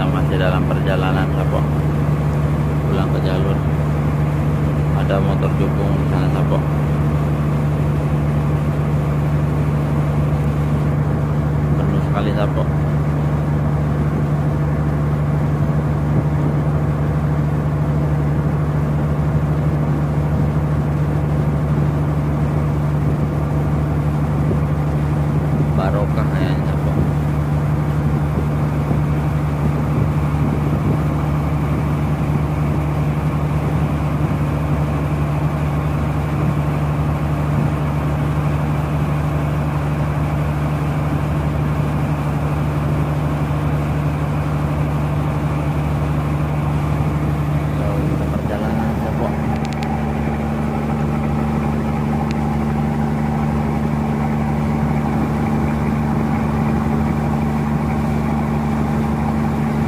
Kita masih dalam perjalanan Sapo, pulang ke jalur. Ada motor jukung di sana Sapo. Penuh sekali Sapo.